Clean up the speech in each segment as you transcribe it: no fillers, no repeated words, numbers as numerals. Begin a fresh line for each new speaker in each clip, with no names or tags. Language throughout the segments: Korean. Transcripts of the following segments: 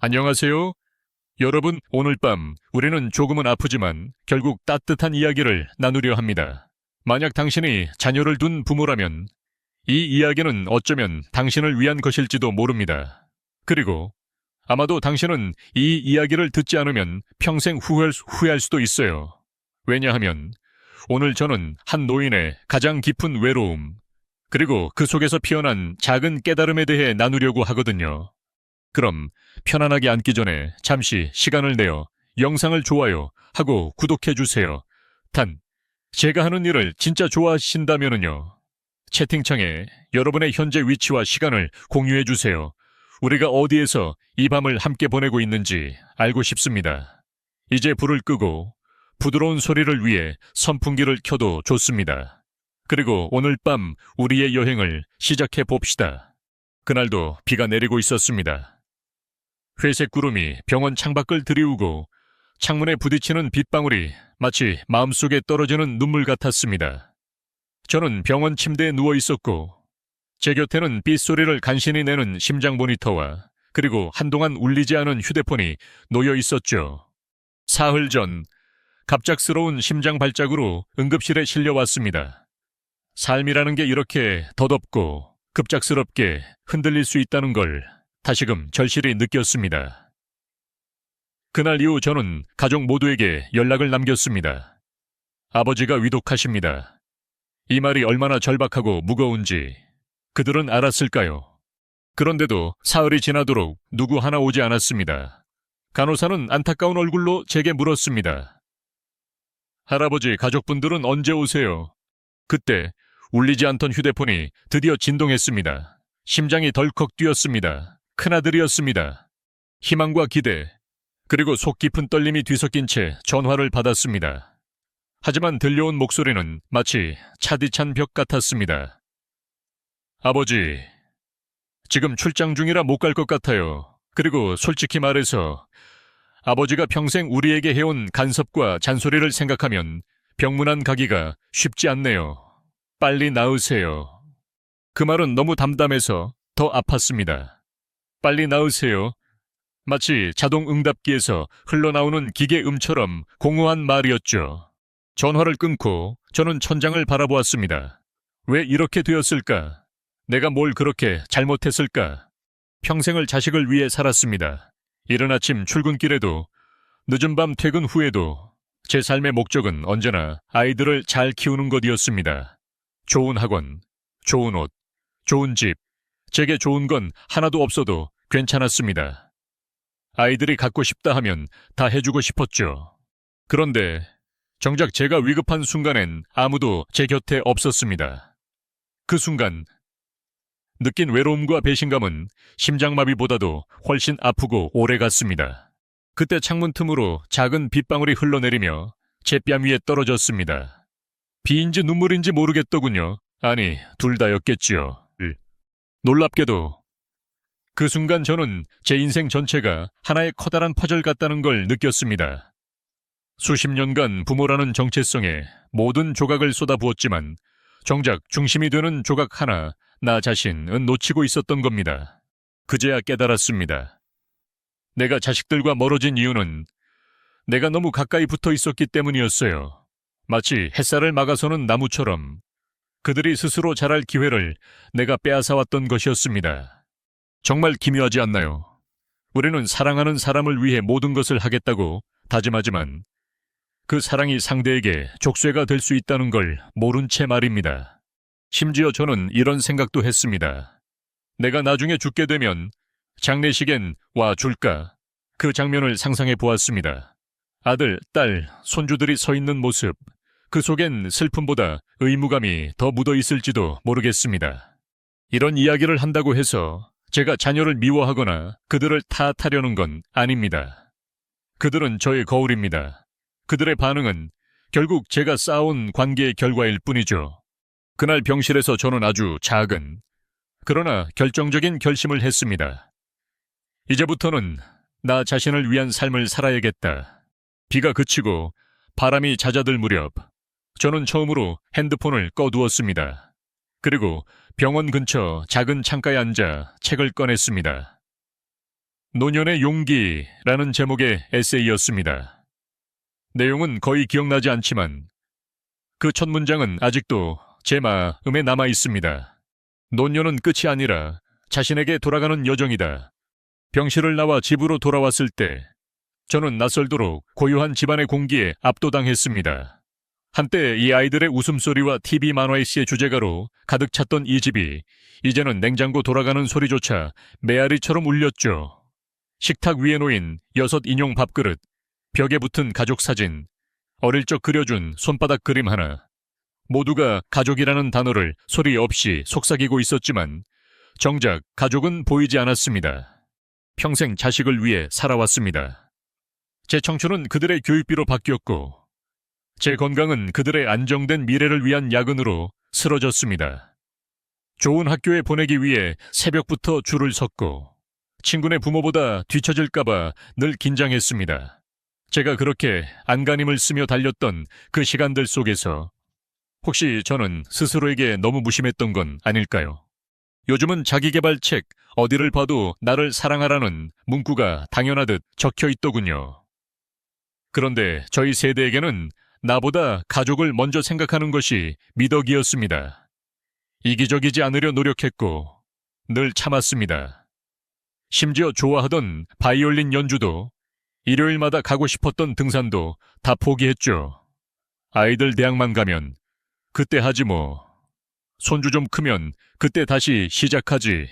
안녕하세요. 여러분, 오늘 밤 우리는 조금은 아프지만 결국 따뜻한 이야기를 나누려 합니다. 만약 당신이 자녀를 둔 부모라면 이 이야기는 어쩌면 당신을 위한 것일지도 모릅니다. 그리고 아마도 당신은 이 이야기를 듣지 않으면 평생 후회할 수도 있어요. 왜냐하면 오늘 저는 한 노인의 가장 깊은 외로움, 그리고 그 속에서 피어난 작은 깨달음에 대해 나누려고 하거든요. 그럼 편안하게 앉기 전에 잠시 시간을 내어 영상을 좋아요하고 구독해주세요. 단, 제가 하는 일을 진짜 좋아하신다면요. 채팅창에 여러분의 현재 위치와 시간을 공유해주세요. 우리가 어디에서 이 밤을 함께 보내고 있는지 알고 싶습니다. 이제 불을 끄고 부드러운 소리를 위해 선풍기를 켜도 좋습니다. 그리고 오늘 밤 우리의 여행을 시작해 봅시다. 그날도 비가 내리고 있었습니다. 회색 구름이 병원 창밖을 드리우고 창문에 부딪히는 빗방울이 마치 마음속에 떨어지는 눈물 같았습니다. 저는 병원 침대에 누워 있었고 제 곁에는 빗소리를 간신히 내는 심장 모니터와 그리고 한동안 울리지 않은 휴대폰이 놓여 있었죠. 사흘 전 갑작스러운 심장 발작으로 응급실에 실려왔습니다. 삶이라는 게 이렇게 덧없고 급작스럽게 흔들릴 수 있다는 걸 다시금 절실히 느꼈습니다. 그날 이후 저는 가족 모두에게 연락을 남겼습니다. 아버지가 위독하십니다. 이 말이 얼마나 절박하고 무거운지 그들은 알았을까요? 그런데도 사흘이 지나도록 누구 하나 오지 않았습니다. 간호사는 안타까운 얼굴로 제게 물었습니다. 할아버지 가족분들은 언제 오세요? 그때 울리지 않던 휴대폰이 드디어 진동했습니다. 심장이 덜컥 뛰었습니다. 큰아들이었습니다. 희망과 기대, 그리고 속 깊은 떨림이 뒤섞인 채 전화를 받았습니다. 하지만 들려온 목소리는 마치 차디찬 벽 같았습니다. 아버지, 지금 출장 중이라 못 갈 것 같아요. 그리고 솔직히 말해서 아버지가 평생 우리에게 해온 간섭과 잔소리를 생각하면 병문안 가기가 쉽지 않네요. 빨리 나으세요. 그 말은 너무 담담해서 더 아팠습니다. 빨리 나으세요. 마치 자동 응답기에서 흘러나오는 기계 음처럼 공허한 말이었죠. 전화를 끊고 저는 천장을 바라보았습니다. 왜 이렇게 되었을까? 내가 뭘 그렇게 잘못했을까? 평생을 자식을 위해 살았습니다. 이른 아침 출근길에도 늦은 밤 퇴근 후에도 제 삶의 목적은 언제나 아이들을 잘 키우는 것이었습니다. 좋은 학원, 좋은 옷, 좋은 집, 제게 좋은 건 하나도 없어도 괜찮았습니다. 아이들이 갖고 싶다 하면 다 해주고 싶었죠. 그런데 정작 제가 위급한 순간엔 아무도 제 곁에 없었습니다. 그 순간 느낀 외로움과 배신감은 심장마비보다도 훨씬 아프고 오래갔습니다. 그때 창문 틈으로 작은 빗방울이 흘러내리며 제 뺨 위에 떨어졌습니다. 비인지 눈물인지 모르겠더군요. 아니, 둘 다였겠지요. 놀랍게도 그 순간 저는 제 인생 전체가 하나의 커다란 퍼즐 같다는 걸 느꼈습니다. 수십 년간 부모라는 정체성에 모든 조각을 쏟아부었지만 정작 중심이 되는 조각 하나, 나 자신은 놓치고 있었던 겁니다. 그제야 깨달았습니다. 내가 자식들과 멀어진 이유는 내가 너무 가까이 붙어 있었기 때문이었어요. 마치 햇살을 막아서는 나무처럼 그들이 스스로 자랄 기회를 내가 빼앗아왔던 것이었습니다. 정말 기묘하지 않나요? 우리는 사랑하는 사람을 위해 모든 것을 하겠다고 다짐하지만 그 사랑이 상대에게 족쇄가 될 수 있다는 걸 모른 채 말입니다. 심지어 저는 이런 생각도 했습니다. 내가 나중에 죽게 되면 장례식엔 와 줄까? 그 장면을 상상해 보았습니다. 아들, 딸, 손주들이 서 있는 모습, 그 속엔 슬픔보다 의무감이 더 묻어 있을지도 모르겠습니다. 이런 이야기를 한다고 해서 제가 자녀를 미워하거나 그들을 탓하려는 건 아닙니다. 그들은 저의 거울입니다. 그들의 반응은 결국 제가 쌓아온 관계의 결과일 뿐이죠. 그날 병실에서 저는 아주 작은, 그러나 결정적인 결심을 했습니다. 이제부터는 나 자신을 위한 삶을 살아야겠다. 비가 그치고 바람이 잦아들 무렵 저는 처음으로 핸드폰을 꺼두었습니다. 그리고 병원 근처 작은 창가에 앉아 책을 꺼냈습니다. 노년의 용기라는 제목의 에세이였습니다. 내용은 거의 기억나지 않지만 그 첫 문장은 아직도 제 마음에 남아 있습니다. 노년은 끝이 아니라 자신에게 돌아가는 여정이다. 병실을 나와 집으로 돌아왔을 때 저는 낯설도록 고요한 집안의 공기에 압도당했습니다. 한때 이 아이들의 웃음소리와 TV 만화의 시의 주제가로 가득 찼던 이 집이 이제는 냉장고 돌아가는 소리조차 메아리처럼 울렸죠. 식탁 위에 놓인 6 인용 밥그릇, 벽에 붙은 가족 사진, 어릴 적 그려준 손바닥 그림 하나. 모두가 가족이라는 단어를 소리 없이 속삭이고 있었지만 정작 가족은 보이지 않았습니다. 평생 자식을 위해 살아왔습니다. 제 청춘은 그들의 교육비로 바뀌었고 제 건강은 그들의 안정된 미래를 위한 야근으로 쓰러졌습니다. 좋은 학교에 보내기 위해 새벽부터 줄을 섰고 친구네 부모보다 뒤처질까봐 늘 긴장했습니다. 제가 그렇게 안간힘을 쓰며 달렸던 그 시간들 속에서 혹시 저는 스스로에게 너무 무심했던 건 아닐까요? 요즘은 자기계발책 어디를 봐도 나를 사랑하라는 문구가 당연하듯 적혀 있더군요. 그런데 저희 세대에게는 나보다 가족을 먼저 생각하는 것이 미덕이었습니다. 이기적이지 않으려 노력했고 늘 참았습니다. 심지어 좋아하던 바이올린 연주도 일요일마다 가고 싶었던 등산도 다 포기했죠. 아이들 대학만 가면 그때 하지 뭐. 손주 좀 크면 그때 다시 시작하지.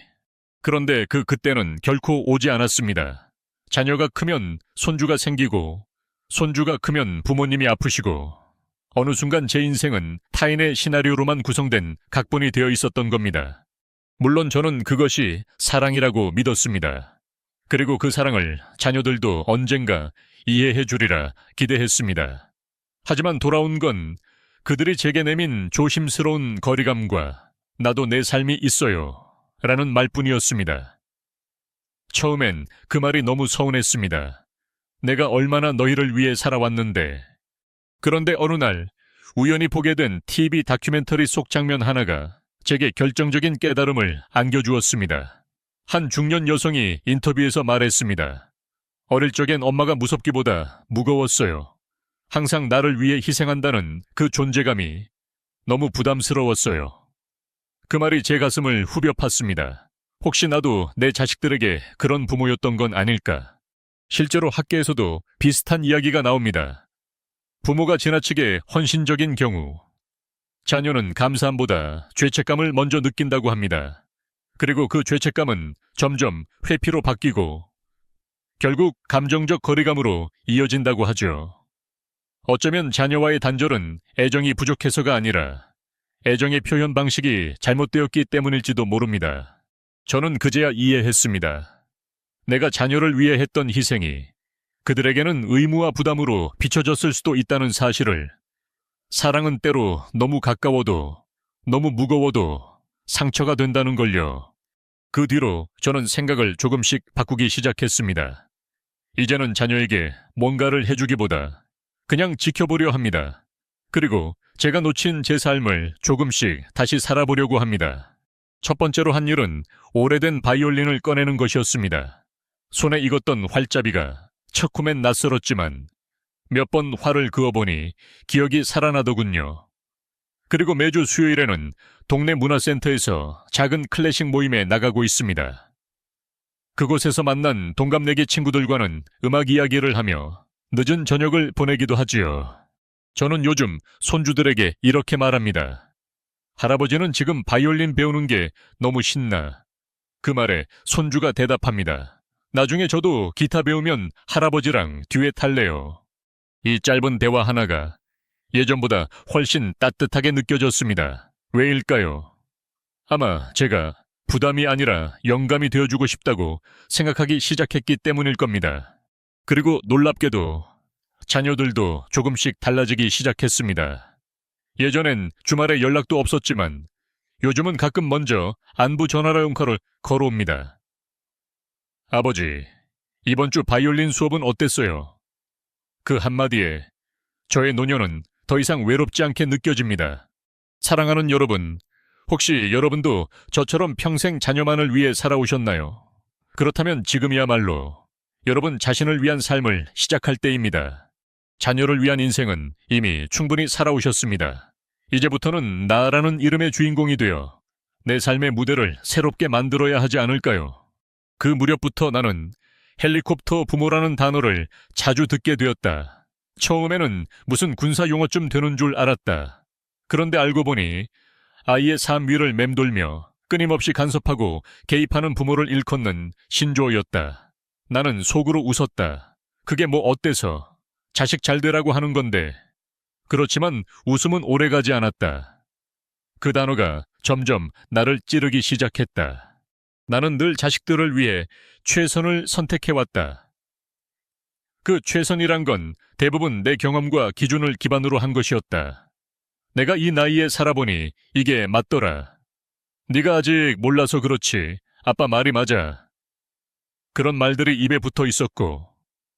그런데 그때는 결코 오지 않았습니다. 자녀가 크면 손주가 생기고 손주가 크면 부모님이 아프시고 어느 순간 제 인생은 타인의 시나리오로만 구성된 각본이 되어 있었던 겁니다. 물론 저는 그것이 사랑이라고 믿었습니다. 그리고 그 사랑을 자녀들도 언젠가 이해해 주리라 기대했습니다. 하지만 돌아온 건 그들이 제게 내민 조심스러운 거리감과 나도 내 삶이 있어요 라는 말뿐이었습니다. 처음엔 그 말이 너무 서운했습니다. 내가 얼마나 너희를 위해 살아왔는데. 그런데 어느 날 우연히 보게 된 TV 다큐멘터리 속 장면 하나가 제게 결정적인 깨달음을 안겨주었습니다. 한 중년 여성이 인터뷰에서 말했습니다. 어릴 적엔 엄마가 무섭기보다 무거웠어요. 항상 나를 위해 희생한다는 그 존재감이 너무 부담스러웠어요. 그 말이 제 가슴을 후벼 팠습니다. 혹시 나도 내 자식들에게 그런 부모였던 건 아닐까? 실제로 학계에서도 비슷한 이야기가 나옵니다. 부모가 지나치게 헌신적인 경우 자녀는 감사함보다 죄책감을 먼저 느낀다고 합니다. 그리고 그 죄책감은 점점 회피로 바뀌고 결국 감정적 거리감으로 이어진다고 하죠. 어쩌면 자녀와의 단절은 애정이 부족해서가 아니라 애정의 표현 방식이 잘못되었기 때문일지도 모릅니다. 저는 그제야 이해했습니다. 내가 자녀를 위해 했던 희생이 그들에게는 의무와 부담으로 비춰졌을 수도 있다는 사실을. 사랑은 때로 너무 가까워도 너무 무거워도 상처가 된다는 걸요. 그 뒤로 저는 생각을 조금씩 바꾸기 시작했습니다. 이제는 자녀에게 뭔가를 해주기보다 그냥 지켜보려 합니다. 그리고 제가 놓친 제 삶을 조금씩 다시 살아보려고 합니다. 첫 번째로 한 일은 오래된 바이올린을 꺼내는 것이었습니다. 손에 익었던 활자비가 척후면 낯설었지만 몇 번 활을 그어보니 기억이 살아나더군요. 그리고 매주 수요일에는 동네 문화센터에서 작은 클래식 모임에 나가고 있습니다. 그곳에서 만난 동갑내기 친구들과는 음악 이야기를 하며 늦은 저녁을 보내기도 하지요. 저는 요즘 손주들에게 이렇게 말합니다. 할아버지는 지금 바이올린 배우는 게 너무 신나. 그 말에 손주가 대답합니다. 나중에 저도 기타 배우면 할아버지랑 듀엣 할래요. 이 짧은 대화 하나가 예전보다 훨씬 따뜻하게 느껴졌습니다. 왜일까요? 아마 제가 부담이 아니라 영감이 되어주고 싶다고 생각하기 시작했기 때문일 겁니다. 그리고 놀랍게도 자녀들도 조금씩 달라지기 시작했습니다. 예전엔 주말에 연락도 없었지만 요즘은 가끔 먼저 안부 전화라 용카를 걸어옵니다. 아버지, 이번 주 바이올린 수업은 어땠어요? 그 한마디에 저의 노년은 더 이상 외롭지 않게 느껴집니다. 사랑하는 여러분, 혹시 여러분도 저처럼 평생 자녀만을 위해 살아오셨나요? 그렇다면 지금이야말로 여러분 자신을 위한 삶을 시작할 때입니다. 자녀를 위한 인생은 이미 충분히 살아오셨습니다. 이제부터는 나라는 이름의 주인공이 되어 내 삶의 무대를 새롭게 만들어야 하지 않을까요? 그 무렵부터 나는 헬리콥터 부모라는 단어를 자주 듣게 되었다. 처음에는 무슨 군사 용어쯤 되는 줄 알았다. 그런데 알고 보니 아이의 삶 위를 맴돌며 끊임없이 간섭하고 개입하는 부모를 일컫는 신조어였다. 나는 속으로 웃었다. 그게 뭐 어때서? 자식 잘 되라고 하는 건데. 그렇지만 웃음은 오래가지 않았다. 그 단어가 점점 나를 찌르기 시작했다. 나는 늘 자식들을 위해 최선을 선택해왔다. 그 최선이란 건 대부분 내 경험과 기준을 기반으로 한 것이었다. 내가 이 나이에 살아보니 이게 맞더라. 네가 아직 몰라서 그렇지. 아빠 말이 맞아. 그런 말들이 입에 붙어 있었고,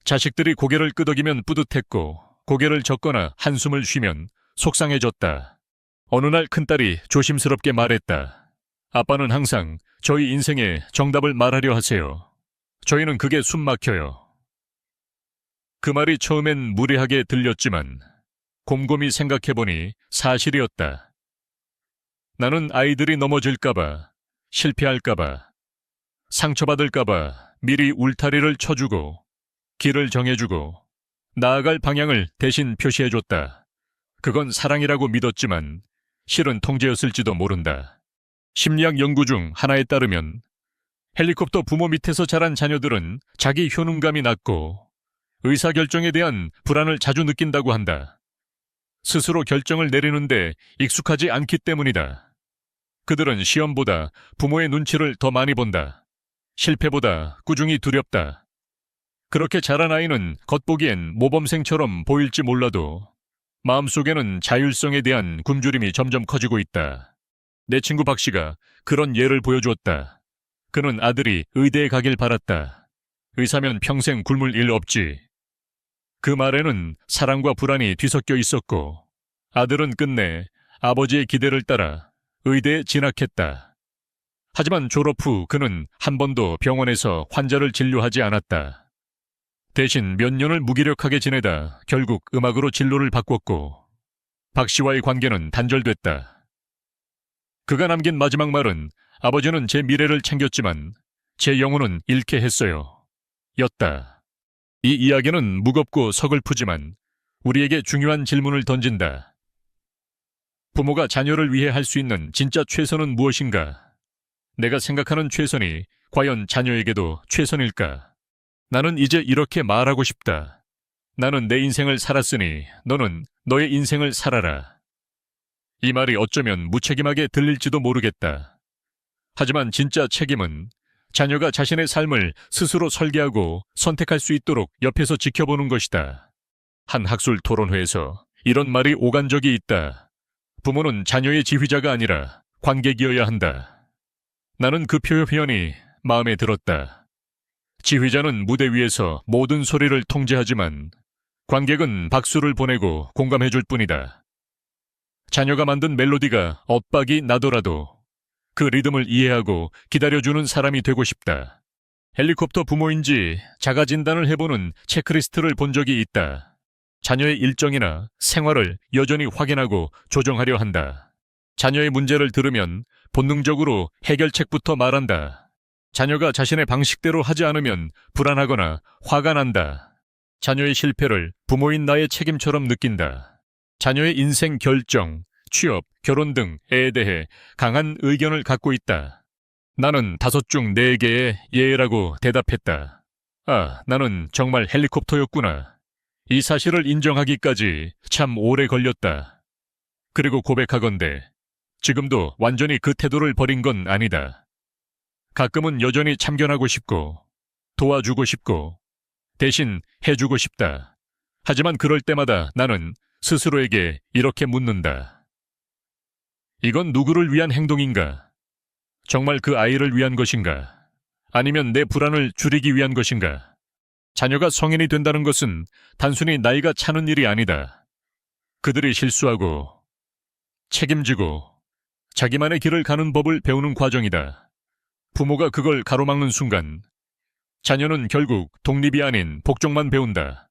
자식들이 고개를 끄덕이면 뿌듯했고, 고개를 젓거나 한숨을 쉬면 속상해졌다. 어느 날 큰딸이 조심스럽게 말했다. 아빠는 항상 저희 인생에 정답을 말하려 하세요. 저희는 그게 숨 막혀요. 그 말이 처음엔 무례하게 들렸지만 곰곰이 생각해보니 사실이었다. 나는 아이들이 넘어질까봐, 실패할까봐, 상처받을까봐 미리 울타리를 쳐주고 길을 정해주고 나아갈 방향을 대신 표시해줬다. 그건 사랑이라고 믿었지만 실은 통제였을지도 모른다. 심리학 연구 중 하나에 따르면 헬리콥터 부모 밑에서 자란 자녀들은 자기 효능감이 낮고 의사결정에 대한 불안을 자주 느낀다고 한다. 스스로 결정을 내리는데 익숙하지 않기 때문이다. 그들은 시험보다 부모의 눈치를 더 많이 본다. 실패보다 꾸중이 두렵다. 그렇게 자란 아이는 겉보기엔 모범생처럼 보일지 몰라도 마음속에는 자율성에 대한 굶주림이 점점 커지고 있다. 내 친구 박 씨가 그런 예를 보여주었다. 그는 아들이 의대에 가길 바랐다. 의사면 평생 굶을 일 없지. 그 말에는 사랑과 불안이 뒤섞여 있었고 아들은 끝내 아버지의 기대를 따라 의대에 진학했다. 하지만 졸업 후 그는 한 번도 병원에서 환자를 진료하지 않았다. 대신 몇 년을 무기력하게 지내다 결국 음악으로 진로를 바꿨고 박 씨와의 관계는 단절됐다. 그가 남긴 마지막 말은 아버지는 제 미래를 챙겼지만 제 영혼은 잃게 했어요. 였다. 이 이야기는 무겁고 서글프지만 우리에게 중요한 질문을 던진다. 부모가 자녀를 위해 할 수 있는 진짜 최선은 무엇인가? 내가 생각하는 최선이 과연 자녀에게도 최선일까? 나는 이제 이렇게 말하고 싶다. 나는 내 인생을 살았으니 너는 너의 인생을 살아라. 이 말이 어쩌면 무책임하게 들릴지도 모르겠다. 하지만 진짜 책임은 자녀가 자신의 삶을 스스로 설계하고 선택할 수 있도록 옆에서 지켜보는 것이다. 한 학술 토론회에서 이런 말이 오간 적이 있다. 부모는 자녀의 지휘자가 아니라 관객이어야 한다. 나는 그 표현이 마음에 들었다. 지휘자는 무대 위에서 모든 소리를 통제하지만 관객은 박수를 보내고 공감해줄 뿐이다. 자녀가 만든 멜로디가 엇박이 나더라도 그 리듬을 이해하고 기다려주는 사람이 되고 싶다. 헬리콥터 부모인지 자가 진단을 해보는 체크리스트를 본 적이 있다. 자녀의 일정이나 생활을 여전히 확인하고 조정하려 한다. 자녀의 문제를 들으면 본능적으로 해결책부터 말한다. 자녀가 자신의 방식대로 하지 않으면 불안하거나 화가 난다. 자녀의 실패를 부모인 나의 책임처럼 느낀다. 자녀의 인생 결정, 취업, 결혼 등에 대해 강한 의견을 갖고 있다. 나는 5 중 4개의 예라고 대답했다. 아, 나는 정말 헬리콥터였구나. 이 사실을 인정하기까지 참 오래 걸렸다. 그리고 고백하건대 지금도 완전히 그 태도를 버린 건 아니다. 가끔은 여전히 참견하고 싶고 도와주고 싶고 대신 해주고 싶다. 하지만 그럴 때마다 나는 스스로에게 이렇게 묻는다. 이건 누구를 위한 행동인가? 정말 그 아이를 위한 것인가? 아니면 내 불안을 줄이기 위한 것인가? 자녀가 성인이 된다는 것은 단순히 나이가 차는 일이 아니다. 그들이 실수하고 책임지고 자기만의 길을 가는 법을 배우는 과정이다. 부모가 그걸 가로막는 순간 자녀는 결국 독립이 아닌 복종만 배운다.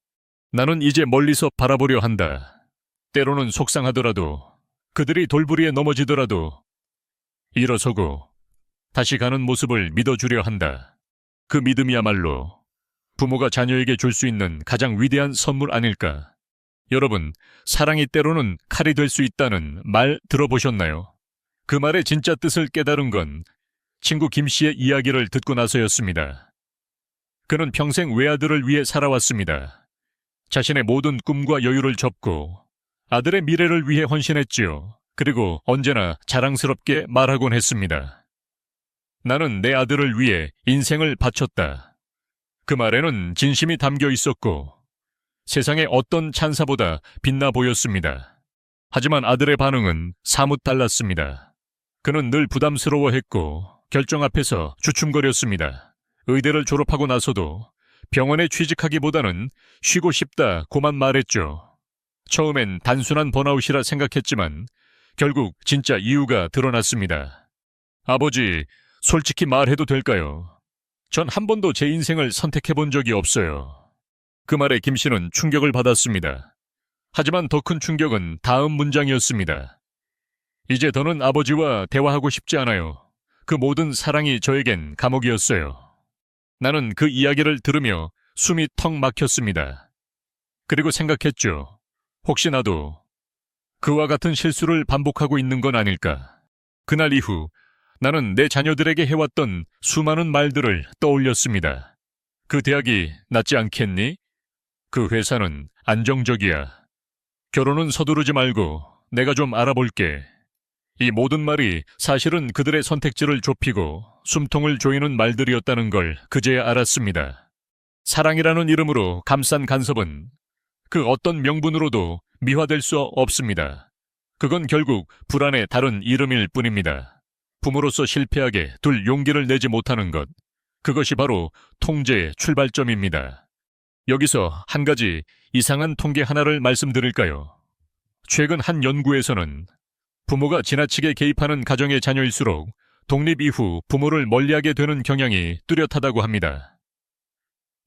나는 이제 멀리서 바라보려 한다. 때로는 속상하더라도, 그들이 돌부리에 넘어지더라도 일어서고 다시 가는 모습을 믿어주려 한다. 그 믿음이야말로 부모가 자녀에게 줄 수 있는 가장 위대한 선물 아닐까. 여러분, 사랑이 때로는 칼이 될 수 있다는 말 들어보셨나요? 그 말의 진짜 뜻을 깨달은 건 친구 김 씨의 이야기를 듣고 나서였습니다. 그는 평생 외아들을 위해 살아왔습니다. 자신의 모든 꿈과 여유를 접고 아들의 미래를 위해 헌신했지요. 그리고 언제나 자랑스럽게 말하곤 했습니다. 나는 내 아들을 위해 인생을 바쳤다. 그 말에는 진심이 담겨 있었고 세상의 어떤 찬사보다 빛나 보였습니다. 하지만 아들의 반응은 사뭇 달랐습니다. 그는 늘 부담스러워했고 결정 앞에서 주춤거렸습니다. 의대를 졸업하고 나서도 병원에 취직하기보다는 쉬고 싶다고만 말했죠. 처음엔 단순한 번아웃이라 생각했지만 결국 진짜 이유가 드러났습니다. 아버지, 솔직히 말해도 될까요? 전 한 번도 제 인생을 선택해본 적이 없어요. 그 말에 김 씨는 충격을 받았습니다. 하지만 더 큰 충격은 다음 문장이었습니다. 이제 더는 아버지와 대화하고 싶지 않아요. 그 모든 사랑이 저에겐 감옥이었어요. 나는 그 이야기를 들으며 숨이 턱 막혔습니다. 그리고 생각했죠. 혹시 나도 그와 같은 실수를 반복하고 있는 건 아닐까. 그날 이후 나는 내 자녀들에게 해왔던 수많은 말들을 떠올렸습니다. 그 대학이 낫지 않겠니? 그 회사는 안정적이야. 결혼은 서두르지 말고 내가 좀 알아볼게. 이 모든 말이 사실은 그들의 선택지를 좁히고 숨통을 조이는 말들이었다는 걸 그제야 알았습니다. 사랑이라는 이름으로 감싼 간섭은 그 어떤 명분으로도 미화될 수 없습니다. 그건 결국 불안의 다른 이름일 뿐입니다. 부모로서 실패하게 둘 용기를 내지 못하는 것, 그것이 바로 통제의 출발점입니다. 여기서 한 가지 이상한 통계 하나를 말씀드릴까요? 최근 한 연구에서는 부모가 지나치게 개입하는 가정의 자녀일수록 독립 이후 부모를 멀리하게 되는 경향이 뚜렷하다고 합니다.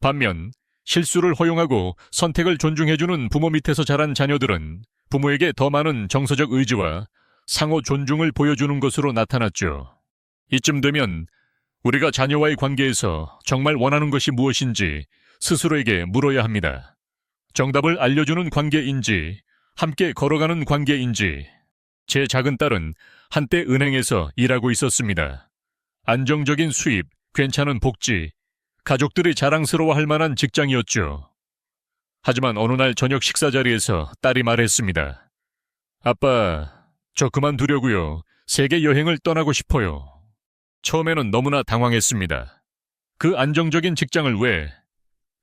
반면 실수를 허용하고 선택을 존중해주는 부모 밑에서 자란 자녀들은 부모에게 더 많은 정서적 의지와 상호 존중을 보여주는 것으로 나타났죠. 이쯤 되면 우리가 자녀와의 관계에서 정말 원하는 것이 무엇인지 스스로에게 물어야 합니다. 정답을 알려주는 관계인지, 함께 걸어가는 관계인지. 제 작은 딸은 한때 은행에서 일하고 있었습니다. 안정적인 수입, 괜찮은 복지, 가족들이 자랑스러워할 만한 직장이었죠. 하지만 어느 날 저녁 식사 자리에서 딸이 말했습니다. 아빠, 저 그만두려고요. 세계 여행을 떠나고 싶어요. 처음에는 너무나 당황했습니다. 그 안정적인 직장을 왜?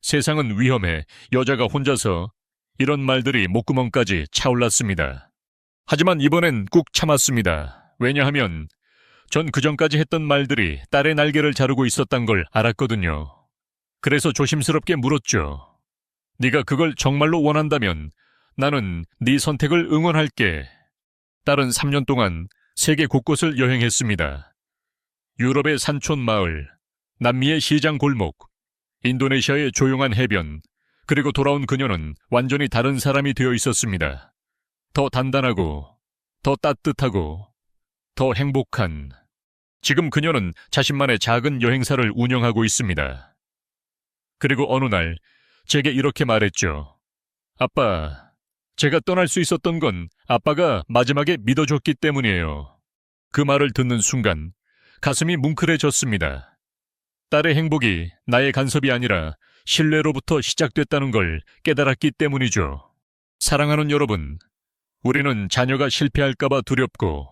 세상은 위험해. 여자가 혼자서. 이런 말들이 목구멍까지 차올랐습니다. 하지만 이번엔 꾹 참았습니다. 왜냐하면 전 그전까지 했던 말들이 딸의 날개를 자르고 있었단 걸 알았거든요. 그래서 조심스럽게 물었죠. 네가 그걸 정말로 원한다면 나는 네 선택을 응원할게. 딸은 3년 동안 세계 곳곳을 여행했습니다. 유럽의 산촌 마을, 남미의 시장 골목, 인도네시아의 조용한 해변, 그리고 돌아온 그녀는 완전히 다른 사람이 되어 있었습니다. 더 단단하고, 더 따뜻하고, 더 행복한. 지금 그녀는 자신만의 작은 여행사를 운영하고 있습니다. 그리고 어느 날 제게 이렇게 말했죠. 아빠, 제가 떠날 수 있었던 건 아빠가 마지막에 믿어줬기 때문이에요. 그 말을 듣는 순간 가슴이 뭉클해졌습니다. 딸의 행복이 나의 간섭이 아니라 신뢰로부터 시작됐다는 걸 깨달았기 때문이죠. 사랑하는 여러분, 우리는 자녀가 실패할까봐 두렵고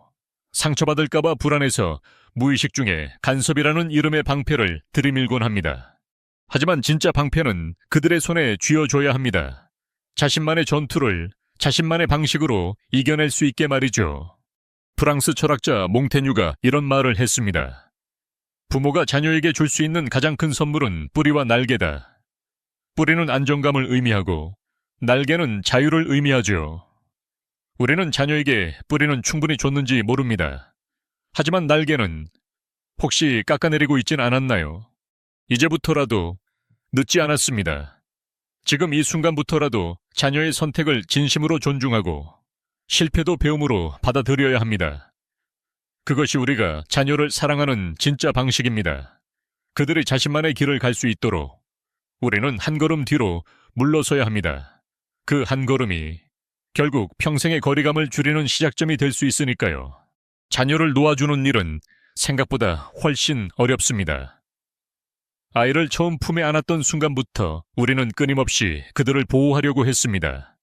상처받을까봐 불안해서 무의식 중에 간섭이라는 이름의 방패를 들이밀곤 합니다. 하지만 진짜 방패는 그들의 손에 쥐어줘야 합니다. 자신만의 전투를 자신만의 방식으로 이겨낼 수 있게 말이죠. 프랑스 철학자 몽테뉴가 이런 말을 했습니다. 부모가 자녀에게 줄 수 있는 가장 큰 선물은 뿌리와 날개다. 뿌리는 안정감을 의미하고 날개는 자유를 의미하죠. 우리는 자녀에게 뿌리는 충분히 줬는지 모릅니다. 하지만 날개는 혹시 깎아내리고 있진 않았나요? 이제부터라도 늦지 않았습니다. 지금 이 순간부터라도 자녀의 선택을 진심으로 존중하고 실패도 배움으로 받아들여야 합니다. 그것이 우리가 자녀를 사랑하는 진짜 방식입니다. 그들이 자신만의 길을 갈 수 있도록 우리는 한 걸음 뒤로 물러서야 합니다. 그 한 걸음이 결국 평생의 거리감을 줄이는 시작점이 될 수 있으니까요. 자녀를 놓아주는 일은 생각보다 훨씬 어렵습니다. 아이를 처음 품에 안았던 순간부터 우리는 끊임없이 그들을 보호하려고 했습니다.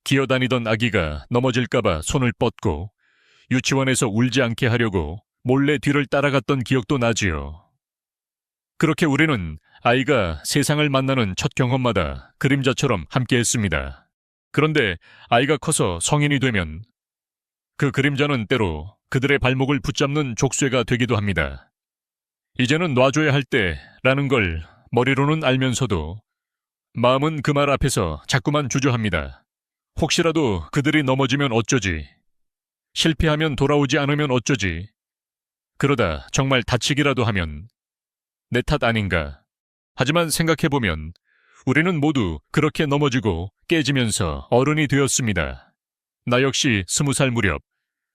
기어다니던 아기가 넘어질까봐 손을 뻗고 유치원에서 울지 않게 하려고 몰래 뒤를 따라갔던 기억도 나지요. 그렇게 우리는 아이가 세상을 만나는 첫 경험마다 그림자처럼 함께했습니다. 그런데 아이가 커서 성인이 되면 그 그림자는 때로 그들의 발목을 붙잡는 족쇄가 되기도 합니다. 이제는 놔줘야 할 때라는 걸 머리로는 알면서도 마음은 그 말 앞에서 자꾸만 주저합니다. 혹시라도 그들이 넘어지면 어쩌지? 실패하면 돌아오지 않으면 어쩌지? 그러다 정말 다치기라도 하면 내 탓 아닌가? 하지만 생각해보면 우리는 모두 그렇게 넘어지고 깨지면서 어른이 되었습니다. 나 역시 20살 무렵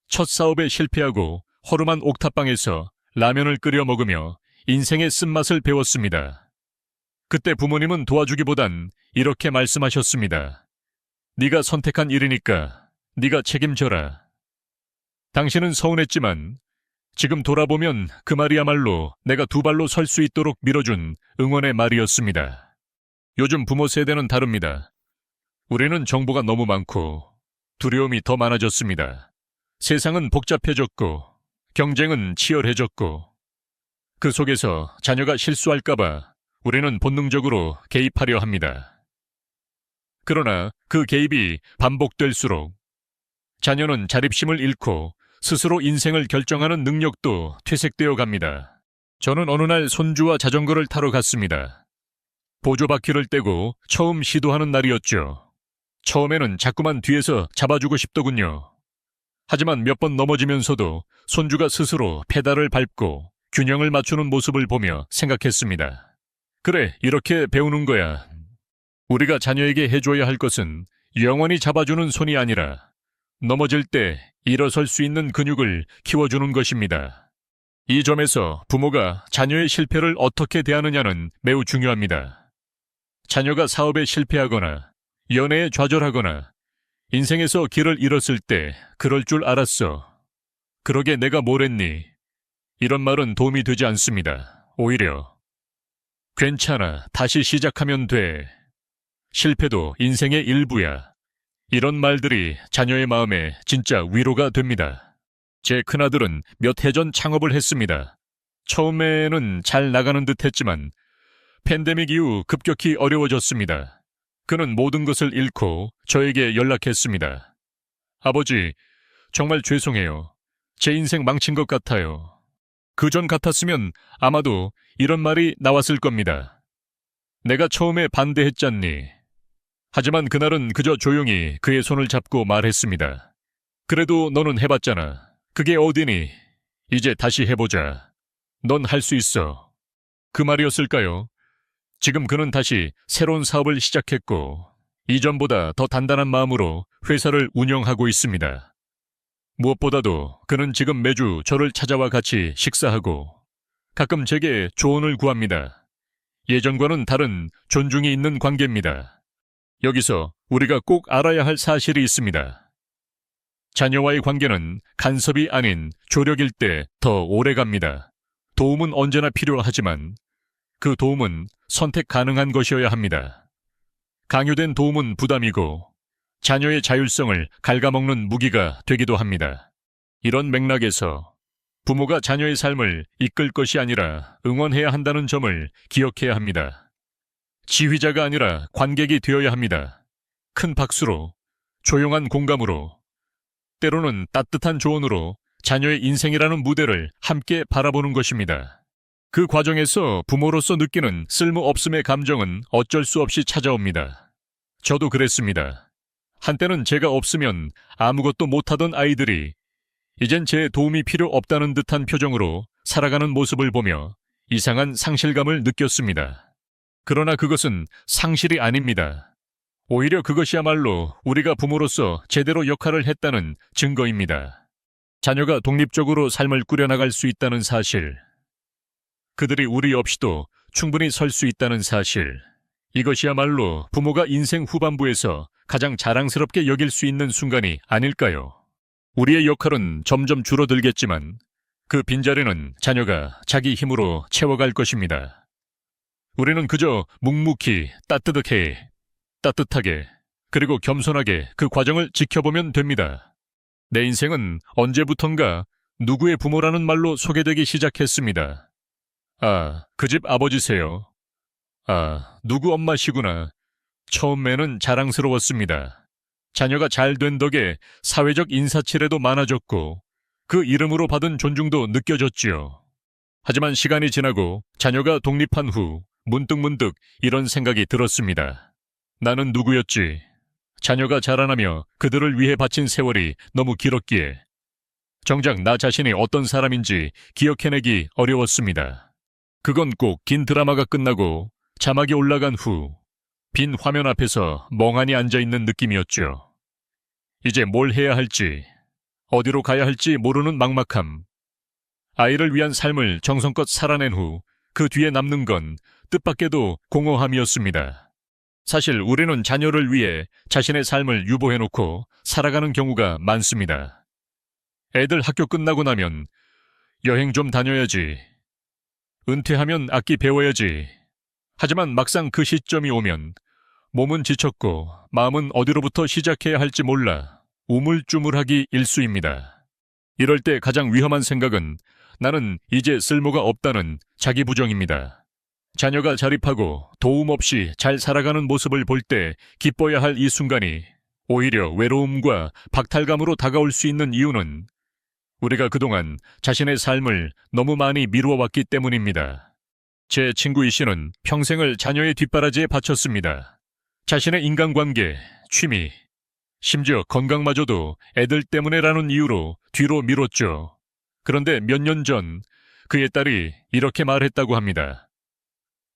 첫 사업에 실패하고 허름한 옥탑방에서 라면을 끓여 먹으며 인생의 쓴맛을 배웠습니다. 그때 부모님은 도와주기보단 이렇게 말씀하셨습니다. 네가 선택한 일이니까 네가 책임져라. 당신은 서운했지만 지금 돌아보면 그 말이야말로 내가 두 발로 설 수 있도록 밀어준 응원의 말이었습니다. 요즘 부모 세대는 다릅니다. 우리는 정보가 너무 많고 두려움이 더 많아졌습니다. 세상은 복잡해졌고 경쟁은 치열해졌고 그 속에서 자녀가 실수할까봐 우리는 본능적으로 개입하려 합니다. 그러나 그 개입이 반복될수록 자녀는 자립심을 잃고 스스로 인생을 결정하는 능력도 퇴색되어 갑니다. 저는 어느 날 손주와 자전거를 타러 갔습니다. 보조바퀴를 떼고 처음 시도하는 날이었죠. 처음에는 자꾸만 뒤에서 잡아주고 싶더군요. 하지만 몇 번 넘어지면서도 손주가 스스로 페달을 밟고 균형을 맞추는 모습을 보며 생각했습니다. 그래, 이렇게 배우는 거야. 우리가 자녀에게 해줘야 할 것은 영원히 잡아주는 손이 아니라 넘어질 때 일어설 수 있는 근육을 키워주는 것입니다. 이 점에서 부모가 자녀의 실패를 어떻게 대하느냐는 매우 중요합니다. 자녀가 사업에 실패하거나 연애에 좌절하거나 인생에서 길을 잃었을 때 그럴 줄 알았어. 그러게 내가 뭘 했니? 이런 말은 도움이 되지 않습니다. 오히려 괜찮아, 다시 시작하면 돼. 실패도 인생의 일부야. 이런 말들이 자녀의 마음에 진짜 위로가 됩니다. 제 큰아들은 몇 해 전 창업을 했습니다. 처음에는 잘 나가는 듯 했지만 팬데믹 이후 급격히 어려워졌습니다. 그는 모든 것을 잃고 저에게 연락했습니다. 아버지, 정말 죄송해요. 제 인생 망친 것 같아요. 그전 같았으면 아마도 이런 말이 나왔을 겁니다. 내가 처음에 반대했잖니. 하지만 그날은 그저 조용히 그의 손을 잡고 말했습니다. 그래도 너는 해봤잖아. 그게 어디니? 이제 다시 해보자. 넌 할 수 있어. 그 말이었을까요? 지금 그는 다시 새로운 사업을 시작했고 이전보다 더 단단한 마음으로 회사를 운영하고 있습니다. 무엇보다도 그는 지금 매주 저를 찾아와 같이 식사하고 가끔 제게 조언을 구합니다. 예전과는 다른 존중이 있는 관계입니다. 여기서 우리가 꼭 알아야 할 사실이 있습니다. 자녀와의 관계는 간섭이 아닌 조력일 때 더 오래 갑니다. 도움은 언제나 필요하지만 그 도움은 선택 가능한 것이어야 합니다. 강요된 도움은 부담이고 자녀의 자율성을 갉아먹는 무기가 되기도 합니다. 이런 맥락에서 부모가 자녀의 삶을 이끌 것이 아니라 응원해야 한다는 점을 기억해야 합니다. 지휘자가 아니라 관객이 되어야 합니다. 큰 박수로, 조용한 공감으로, 때로는 따뜻한 조언으로 자녀의 인생이라는 무대를 함께 바라보는 것입니다. 그 과정에서 부모로서 느끼는 쓸모없음의 감정은 어쩔 수 없이 찾아옵니다. 저도 그랬습니다. 한때는 제가 없으면 아무것도 못하던 아이들이 이젠 제 도움이 필요 없다는 듯한 표정으로 살아가는 모습을 보며 이상한 상실감을 느꼈습니다. 그러나 그것은 상실이 아닙니다. 오히려 그것이야말로 우리가 부모로서 제대로 역할을 했다는 증거입니다. 자녀가 독립적으로 삶을 꾸려나갈 수 있다는 사실, 그들이 우리 없이도 충분히 설 수 있다는 사실, 이것이야말로 부모가 인생 후반부에서 가장 자랑스럽게 여길 수 있는 순간이 아닐까요? 우리의 역할은 점점 줄어들겠지만 그 빈자리는 자녀가 자기 힘으로 채워갈 것입니다. 우리는 그저 묵묵히 따뜻하게 그리고 겸손하게 그 과정을 지켜보면 됩니다. 내 인생은 언제부턴가 누구의 부모라는 말로 소개되기 시작했습니다. 아, 그 집 아버지세요. 아, 누구 엄마시구나. 처음에는 자랑스러웠습니다. 자녀가 잘 된 덕에 사회적 인사치레도 많아졌고 그 이름으로 받은 존중도 느껴졌지요. 하지만 시간이 지나고 자녀가 독립한 후 문득문득 이런 생각이 들었습니다. 나는 누구였지? 자녀가 자라나며 그들을 위해 바친 세월이 너무 길었기에 정작 나 자신이 어떤 사람인지 기억해내기 어려웠습니다. 그건 꼭 긴 드라마가 끝나고 자막이 올라간 후 빈 화면 앞에서 멍하니 앉아있는 느낌이었죠. 이제 뭘 해야 할지, 어디로 가야 할지 모르는 막막함. 아이를 위한 삶을 정성껏 살아낸 후 그 뒤에 남는 건 뜻밖에도 공허함이었습니다. 사실 우리는 자녀를 위해 자신의 삶을 유보해놓고 살아가는 경우가 많습니다. 애들 학교 끝나고 나면 여행 좀 다녀야지. 은퇴하면 악기 배워야지. 하지만 막상 그 시점이 오면 몸은 지쳤고 마음은 어디로부터 시작해야 할지 몰라 우물쭈물하기 일쑤입니다. 이럴 때 가장 위험한 생각은 나는 이제 쓸모가 없다는 자기 부정입니다. 자녀가 자립하고 도움 없이 잘 살아가는 모습을 볼 때 기뻐야 할 이 순간이 오히려 외로움과 박탈감으로 다가올 수 있는 이유는 우리가 그동안 자신의 삶을 너무 많이 미루어 왔기 때문입니다. 제 친구 이 씨는 평생을 자녀의 뒷바라지에 바쳤습니다. 자신의 인간관계, 취미, 심지어 건강마저도 애들 때문에라는 이유로 뒤로 미뤘죠. 그런데 몇 년 전 그의 딸이 이렇게 말했다고 합니다.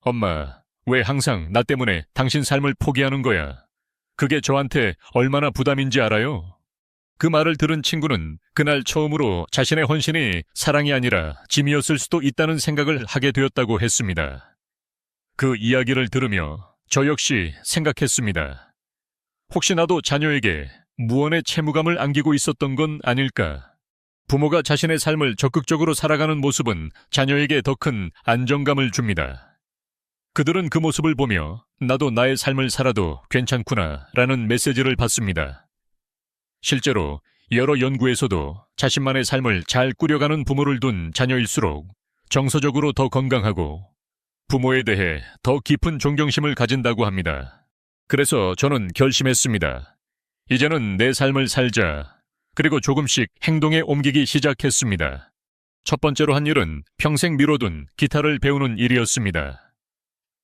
엄마, 왜 항상 나 때문에 당신 삶을 포기하는 거야? 그게 저한테 얼마나 부담인지 알아요? 그 말을 들은 친구는 그날 처음으로 자신의 헌신이 사랑이 아니라 짐이었을 수도 있다는 생각을 하게 되었다고 했습니다. 그 이야기를 들으며 저 역시 생각했습니다. 혹시 나도 자녀에게 무언의 채무감을 안기고 있었던 건 아닐까? 부모가 자신의 삶을 적극적으로 살아가는 모습은 자녀에게 더 큰 안정감을 줍니다. 그들은 그 모습을 보며 나도 나의 삶을 살아도 괜찮구나 라는 메시지를 받습니다. 실제로 여러 연구에서도 자신만의 삶을 잘 꾸려가는 부모를 둔 자녀일수록 정서적으로 더 건강하고 부모에 대해 더 깊은 존경심을 가진다고 합니다. 그래서 저는 결심했습니다. 이제는 내 삶을 살자. 그리고 조금씩 행동에 옮기기 시작했습니다. 첫 번째로 한 일은 평생 미뤄둔 기타를 배우는 일이었습니다.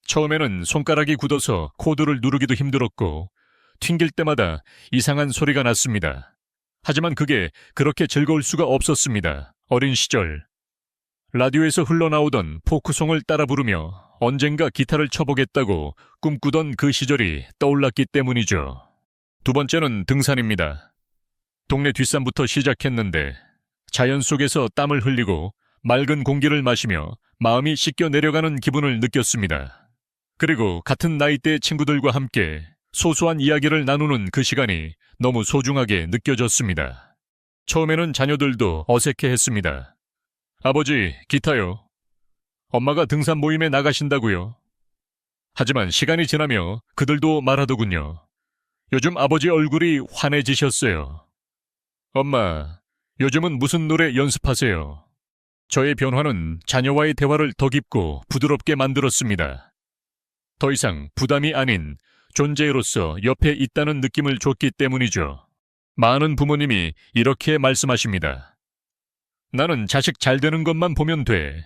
처음에는 손가락이 굳어서 코드를 누르기도 힘들었고 튕길 때마다 이상한 소리가 났습니다. 하지만 그게 그렇게 즐거울 수가 없었습니다. 어린 시절 라디오에서 흘러나오던 포크송을 따라 부르며 언젠가 기타를 쳐보겠다고 꿈꾸던 그 시절이 떠올랐기 때문이죠. 두 번째는 등산입니다. 동네 뒷산부터 시작했는데 자연 속에서 땀을 흘리고 맑은 공기를 마시며 마음이 씻겨 내려가는 기분을 느꼈습니다. 그리고 같은 나이대 친구들과 함께 소소한 이야기를 나누는 그 시간이 너무 소중하게 느껴졌습니다. 처음에는 자녀들도 어색해했습니다. 아버지, 기타요. 엄마가 등산 모임에 나가신다고요. 하지만 시간이 지나며 그들도 말하더군요. 요즘 아버지 얼굴이 환해지셨어요. 엄마, 요즘은 무슨 노래 연습하세요? 저의 변화는 자녀와의 대화를 더 깊고 부드럽게 만들었습니다. 더 이상 부담이 아닌 존재로서 옆에 있다는 느낌을 줬기 때문이죠. 많은 부모님이 이렇게 말씀하십니다. 나는 자식 잘 되는 것만 보면 돼.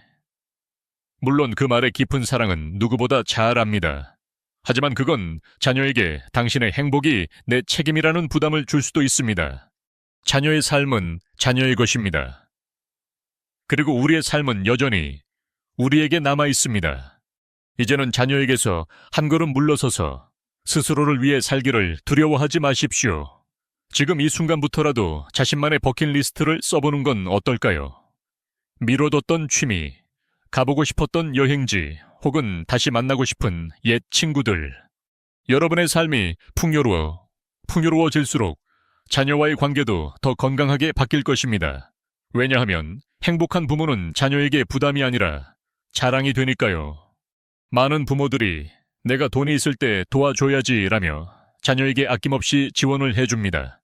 물론 그 말의 깊은 사랑은 누구보다 잘 압니다. 하지만 그건 자녀에게 당신의 행복이 내 책임이라는 부담을 줄 수도 있습니다. 자녀의 삶은 자녀의 것입니다. 그리고 우리의 삶은 여전히 우리에게 남아 있습니다. 이제는 자녀에게서 한 걸음 물러서서 스스로를 위해 살기를 두려워하지 마십시오. 지금 이 순간부터라도 자신만의 버킷리스트를 써보는 건 어떨까요? 미뤄뒀던 취미, 가보고 싶었던 여행지, 혹은 다시 만나고 싶은 옛 친구들. 여러분의 삶이 풍요로워질수록 자녀와의 관계도 더 건강하게 바뀔 것입니다. 왜냐하면 행복한 부모는 자녀에게 부담이 아니라 자랑이 되니까요. 많은 부모들이 내가 돈이 있을 때 도와줘야지라며 자녀에게 아낌없이 지원을 해줍니다.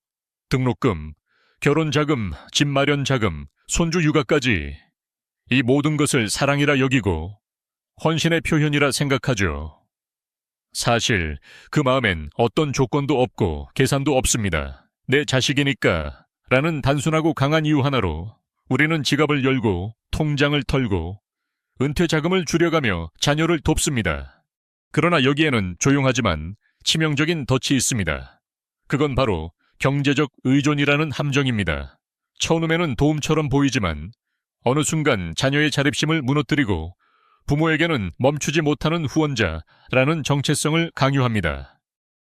등록금, 결혼자금, 집 마련 자금, 손주 육아까지 이 모든 것을 사랑이라 여기고 헌신의 표현이라 생각하죠. 사실 그 마음엔 어떤 조건도 없고 계산도 없습니다. 내 자식이니까 라는 단순하고 강한 이유 하나로 우리는 지갑을 열고 통장을 털고 은퇴 자금을 줄여가며 자녀를 돕습니다. 그러나 여기에는 조용하지만 치명적인 덫이 있습니다. 그건 바로 경제적 의존이라는 함정입니다. 처음에는 도움처럼 보이지만 어느 순간 자녀의 자립심을 무너뜨리고 부모에게는 멈추지 못하는 후원자라는 정체성을 강요합니다.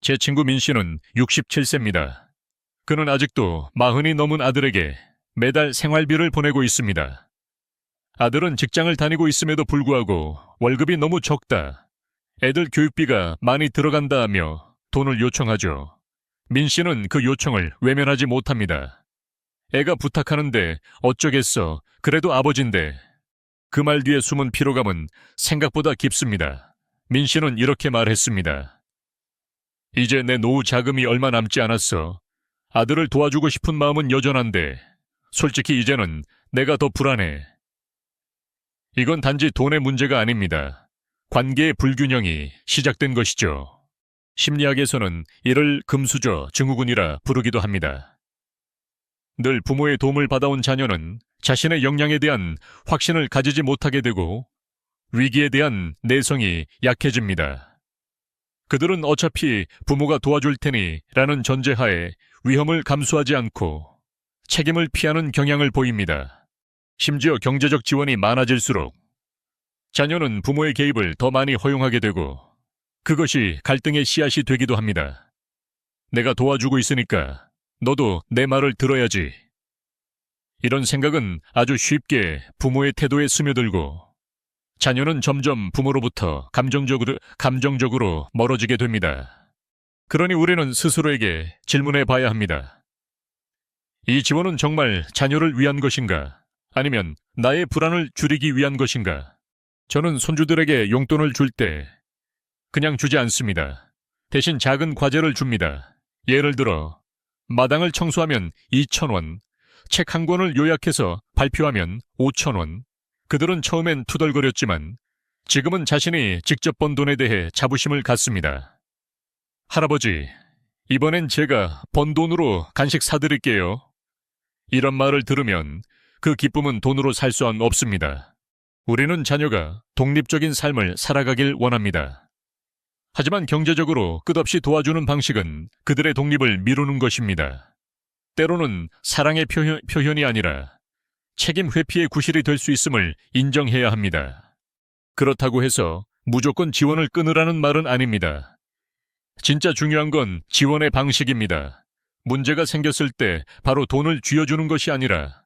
제 친구 민 씨는 67세입니다. 그는 아직도 40이 넘은 아들에게 매달 생활비를 보내고 있습니다. 아들은 직장을 다니고 있음에도 불구하고 월급이 너무 적다, 애들 교육비가 많이 들어간다 하며 돈을 요청하죠. 민 씨는 그 요청을 외면하지 못합니다. 애가 부탁하는데 어쩌겠어, 그래도 아버지인데. 그 말 뒤에 숨은 피로감은 생각보다 깊습니다. 민 씨는 이렇게 말했습니다. 이제 내 노후 자금이 얼마 남지 않았어. 아들을 도와주고 싶은 마음은 여전한데 솔직히 이제는 내가 더 불안해. 이건 단지 돈의 문제가 아닙니다. 관계의 불균형이 시작된 것이죠. 심리학에서는 이를 금수저 증후군이라 부르기도 합니다. 늘 부모의 도움을 받아온 자녀는 자신의 역량에 대한 확신을 가지지 못하게 되고 위기에 대한 내성이 약해집니다. 그들은 어차피 부모가 도와줄 테니 라는 전제하에 위험을 감수하지 않고 책임을 피하는 경향을 보입니다. 심지어 경제적 지원이 많아질수록 자녀는 부모의 개입을 더 많이 허용하게 되고 그것이 갈등의 씨앗이 되기도 합니다. 내가 도와주고 있으니까 너도 내 말을 들어야지. 이런 생각은 아주 쉽게 부모의 태도에 스며들고 자녀는 점점 부모로부터 감정적으로 멀어지게 됩니다. 그러니 우리는 스스로에게 질문해 봐야 합니다. 이 지원은 정말 자녀를 위한 것인가? 아니면 나의 불안을 줄이기 위한 것인가? 저는 손주들에게 용돈을 줄 때 그냥 주지 않습니다. 대신 작은 과제를 줍니다. 예를 들어 마당을 청소하면 2,000원, 책 한 권을 요약해서 발표하면 5,000원. 그들은 처음엔 투덜거렸지만 지금은 자신이 직접 번 돈에 대해 자부심을 갖습니다. 할아버지, 이번엔 제가 번 돈으로 간식 사드릴게요. 이런 말을 들으면 그 기쁨은 돈으로 살 수 없습니다. 우리는 자녀가 독립적인 삶을 살아가길 원합니다. 하지만 경제적으로 끝없이 도와주는 방식은 그들의 독립을 미루는 것입니다. 때로는 사랑의 표현이 아니라 책임 회피의 구실이 될 수 있음을 인정해야 합니다. 그렇다고 해서 무조건 지원을 끊으라는 말은 아닙니다. 진짜 중요한 건 지원의 방식입니다. 문제가 생겼을 때 바로 돈을 쥐어주는 것이 아니라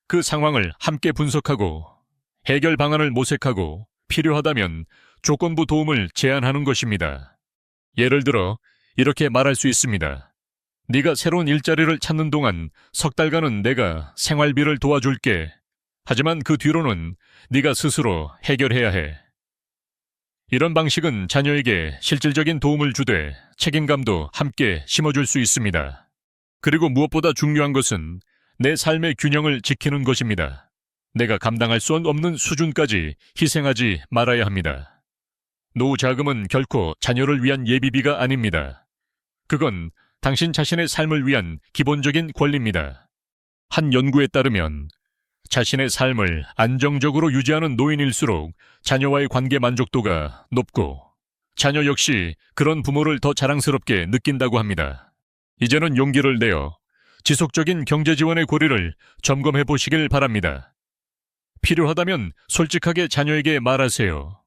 그 상황을 함께 분석하고 해결 방안을 모색하고 필요하다면 조건부 도움을 제안하는 것입니다. 예를 들어 이렇게 말할 수 있습니다. 네가 새로운 일자리를 찾는 동안 석 달간은 내가 생활비를 도와줄게. 하지만 그 뒤로는 네가 스스로 해결해야 해. 이런 방식은 자녀에게 실질적인 도움을 주되 책임감도 함께 심어줄 수 있습니다. 그리고 무엇보다 중요한 것은 내 삶의 균형을 지키는 것입니다. 내가 감당할 수 없는 수준까지 희생하지 말아야 합니다. 노후 자금은 결코 자녀를 위한 예비비가 아닙니다. 그건 당신 자신의 삶을 위한 기본적인 권리입니다. 한 연구에 따르면 자신의 삶을 안정적으로 유지하는 노인일수록 자녀와의 관계 만족도가 높고 자녀 역시 그런 부모를 더 자랑스럽게 느낀다고 합니다. 이제는 용기를 내어 지속적인 경제 지원의 고리를 점검해 보시길 바랍니다. 필요하다면 솔직하게 자녀에게 말하세요.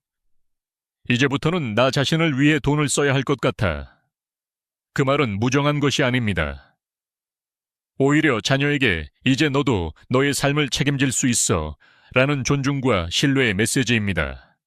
이제부터는 나 자신을 위해 돈을 써야 할 것 같아. 그 말은 무정한 것이 아닙니다. 오히려 자녀에게 이제 너도 너의 삶을 책임질 수 있어 라는 존중과 신뢰의 메시지입니다.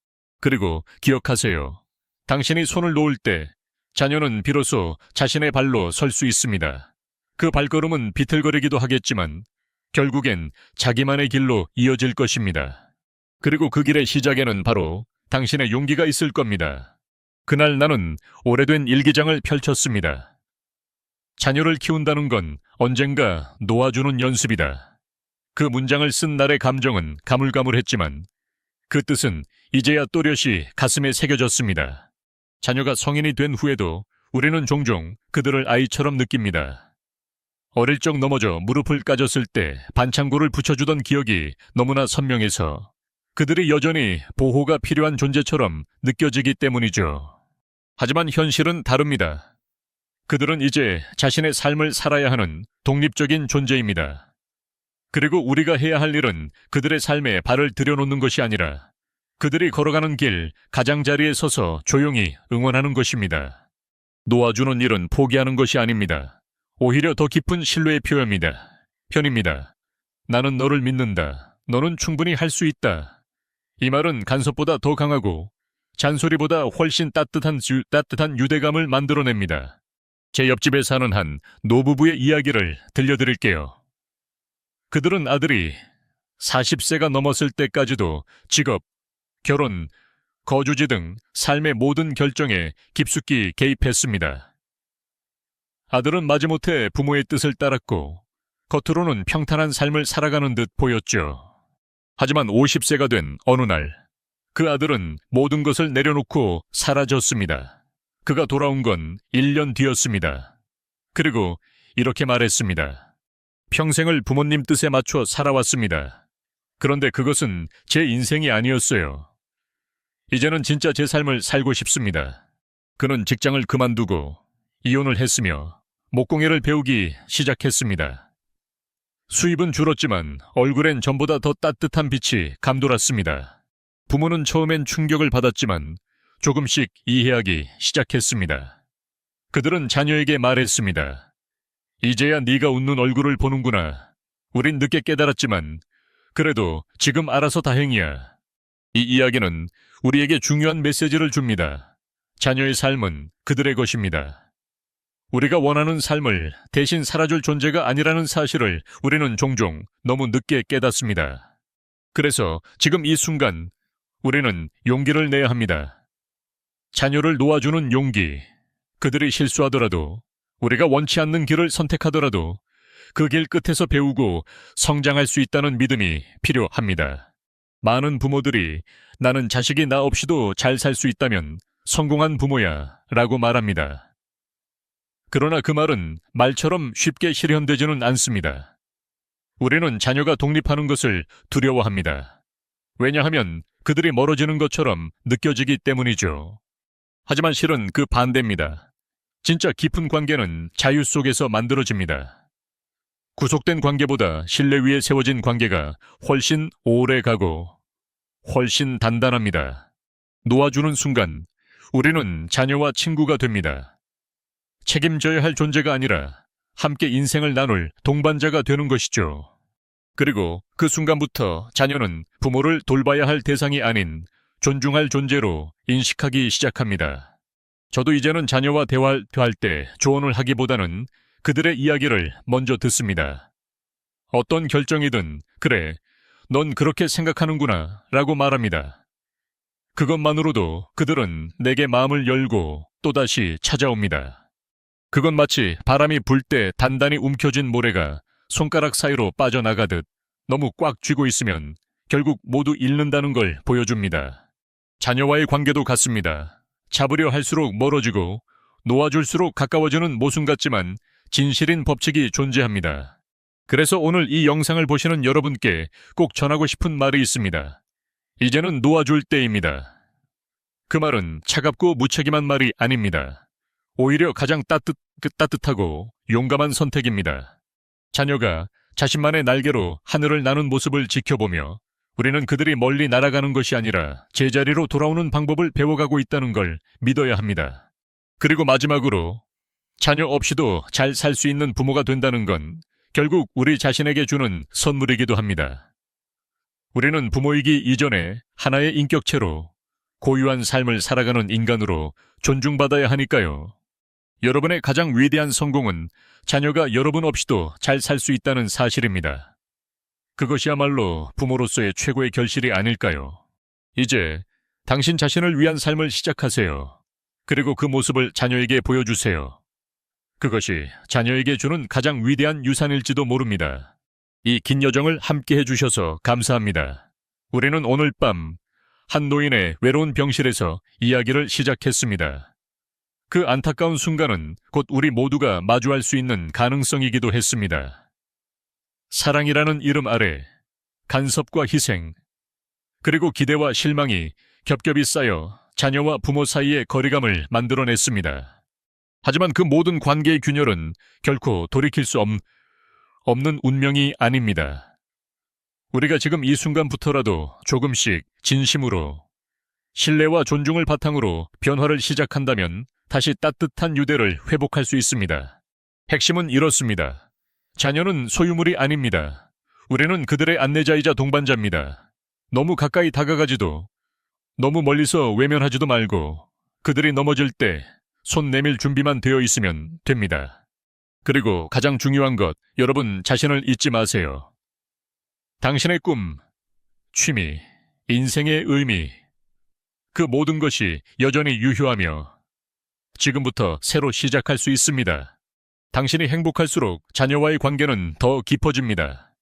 그리고 기억하세요. 당신이 손을 놓을 때 자녀는 비로소 자신의 발로 설 수 있습니다. 그 발걸음은 비틀거리기도 하겠지만 결국엔 자기만의 길로 이어질 것입니다. 그리고 그 길의 시작에는 바로 당신의 용기가 있을 겁니다. 그날 나는 오래된 일기장을 펼쳤습니다. 자녀를 키운다는 건 언젠가 놓아주는 연습이다. 그 문장을 쓴 날의 감정은 가물가물했지만 그 뜻은 이제야 또렷이 가슴에 새겨졌습니다. 자녀가 성인이 된 후에도 우리는 종종 그들을 아이처럼 느낍니다. 어릴 적 넘어져 무릎을 까졌을 때 반창고를 붙여주던 기억이 너무나 선명해서 그들이 여전히 보호가 필요한 존재처럼 느껴지기 때문이죠. 하지만 현실은 다릅니다. 그들은 이제 자신의 삶을 살아야 하는 독립적인 존재입니다. 그리고 우리가 해야 할 일은 그들의 삶에 발을 들여놓는 것이 아니라 그들이 걸어가는 길 가장자리에 서서 조용히 응원하는 것입니다. 놓아주는 일은 포기하는 것이 아닙니다. 오히려 더 깊은 신뢰의 편입니다. 나는 너를 믿는다. 너는 충분히 할 수 있다. 이 말은 간섭보다 더 강하고 잔소리보다 훨씬 따뜻한 유대감을 만들어냅니다. 제 옆집에 사는 한 노부부의 이야기를 들려드릴게요. 그들은 아들이 40세가 넘었을 때까지도 직업, 결혼, 거주지 등 삶의 모든 결정에 깊숙이 개입했습니다. 아들은 마지못해 부모의 뜻을 따랐고 겉으로는 평탄한 삶을 살아가는 듯 보였죠. 하지만 50세가 된 어느 날, 그 아들은 모든 것을 내려놓고 사라졌습니다. 그가 돌아온 건 1년 뒤였습니다. 그리고 이렇게 말했습니다. 평생을 부모님 뜻에 맞춰 살아왔습니다. 그런데 그것은 제 인생이 아니었어요. 이제는 진짜 제 삶을 살고 싶습니다. 그는 직장을 그만두고 이혼을 했으며 목공예를 배우기 시작했습니다. 수입은 줄었지만 얼굴엔 전보다 더 따뜻한 빛이 감돌았습니다. 부모는 처음엔 충격을 받았지만 조금씩 이해하기 시작했습니다. 그들은 자녀에게 말했습니다. 이제야 네가 웃는 얼굴을 보는구나. 우린 늦게 깨달았지만 그래도 지금 알아서 다행이야. 이 이야기는 우리에게 중요한 메시지를 줍니다. 자녀의 삶은 그들의 것입니다. 우리가 원하는 삶을 대신 살아줄 존재가 아니라는 사실을 우리는 종종 너무 늦게 깨닫습니다. 그래서 지금 이 순간 우리는 용기를 내야 합니다. 자녀를 놓아주는 용기. 그들이 실수하더라도, 우리가 원치 않는 길을 선택하더라도 그 길 끝에서 배우고 성장할 수 있다는 믿음이 필요합니다. 많은 부모들이 나는 자식이 나 없이도 잘 살 수 있다면 성공한 부모야 라고 말합니다. 그러나 그 말은 말처럼 쉽게 실현되지는 않습니다. 우리는 자녀가 독립하는 것을 두려워합니다. 왜냐하면 그들이 멀어지는 것처럼 느껴지기 때문이죠. 하지만 실은 그 반대입니다. 진짜 깊은 관계는 자유 속에서 만들어집니다. 구속된 관계보다 신뢰 위에 세워진 관계가 훨씬 오래 가고 훨씬 단단합니다. 놓아주는 순간 우리는 자녀와 친구가 됩니다. 책임져야 할 존재가 아니라 함께 인생을 나눌 동반자가 되는 것이죠. 그리고 그 순간부터 자녀는 부모를 돌봐야 할 대상이 아닌 존중할 존재로 인식하기 시작합니다. 저도 이제는 자녀와 대화할 때 조언을 하기보다는 그들의 이야기를 먼저 듣습니다. 어떤 결정이든 그래, 넌 그렇게 생각하는구나 라고 말합니다. 그것만으로도 그들은 내게 마음을 열고 또다시 찾아옵니다. 그건 마치 바람이 불 때 단단히 움켜쥔 모래가 손가락 사이로 빠져나가듯 너무 꽉 쥐고 있으면 결국 모두 잃는다는 걸 보여줍니다. 자녀와의 관계도 같습니다. 잡으려 할수록 멀어지고 놓아줄수록 가까워지는 모순 같지만 진실인 법칙이 존재합니다. 그래서 오늘 이 영상을 보시는 여러분께 꼭 전하고 싶은 말이 있습니다. 이제는 놓아줄 때입니다. 그 말은 차갑고 무책임한 말이 아닙니다. 오히려 가장 따뜻하고 용감한 선택입니다. 자녀가 자신만의 날개로 하늘을 나는 모습을 지켜보며 우리는 그들이 멀리 날아가는 것이 아니라 제자리로 돌아오는 방법을 배워가고 있다는 걸 믿어야 합니다. 그리고 마지막으로 자녀 없이도 잘 살 수 있는 부모가 된다는 건 결국 우리 자신에게 주는 선물이기도 합니다. 우리는 부모이기 이전에 하나의 인격체로 고유한 삶을 살아가는 인간으로 존중받아야 하니까요. 여러분의 가장 위대한 성공은 자녀가 여러분 없이도 잘 살 수 있다는 사실입니다. 그것이야말로 부모로서의 최고의 결실이 아닐까요? 이제 당신 자신을 위한 삶을 시작하세요. 그리고 그 모습을 자녀에게 보여주세요. 그것이 자녀에게 주는 가장 위대한 유산일지도 모릅니다. 이 긴 여정을 함께 해주셔서 감사합니다. 우리는 오늘 밤 한 노인의 외로운 병실에서 이야기를 시작했습니다. 그 안타까운 순간은 곧 우리 모두가 마주할 수 있는 가능성이기도 했습니다. 사랑이라는 이름 아래 간섭과 희생, 그리고 기대와 실망이 겹겹이 쌓여 자녀와 부모 사이의 거리감을 만들어냈습니다. 하지만 그 모든 관계의 균열은 결코 돌이킬 수 없는 운명이 아닙니다. 우리가 지금 이 순간부터라도 조금씩 진심으로 신뢰와 존중을 바탕으로 변화를 시작한다면 다시 따뜻한 유대를 회복할 수 있습니다. 핵심은 이렇습니다. 자녀는 소유물이 아닙니다. 우리는 그들의 안내자이자 동반자입니다. 너무 가까이 다가가지도 너무 멀리서 외면하지도 말고 그들이 넘어질 때 손 내밀 준비만 되어 있으면 됩니다. 그리고 가장 중요한 것, 여러분 자신을 잊지 마세요. 당신의 꿈, 취미, 인생의 의미, 그 모든 것이 여전히 유효하며 지금부터 새로 시작할 수 있습니다. 당신이 행복할수록 자녀와의 관계는 더 깊어집니다.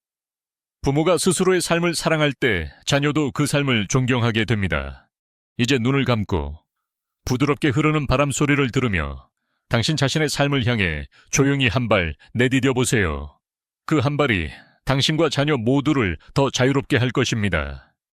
부모가 스스로의 삶을 사랑할 때 자녀도 그 삶을 존경하게 됩니다. 이제 눈을 감고 부드럽게 흐르는 바람 소리를 들으며 당신 자신의 삶을 향해 조용히 한 발 내디뎌 보세요. 그 한 발이 당신과 자녀 모두를 더 자유롭게 할 것입니다.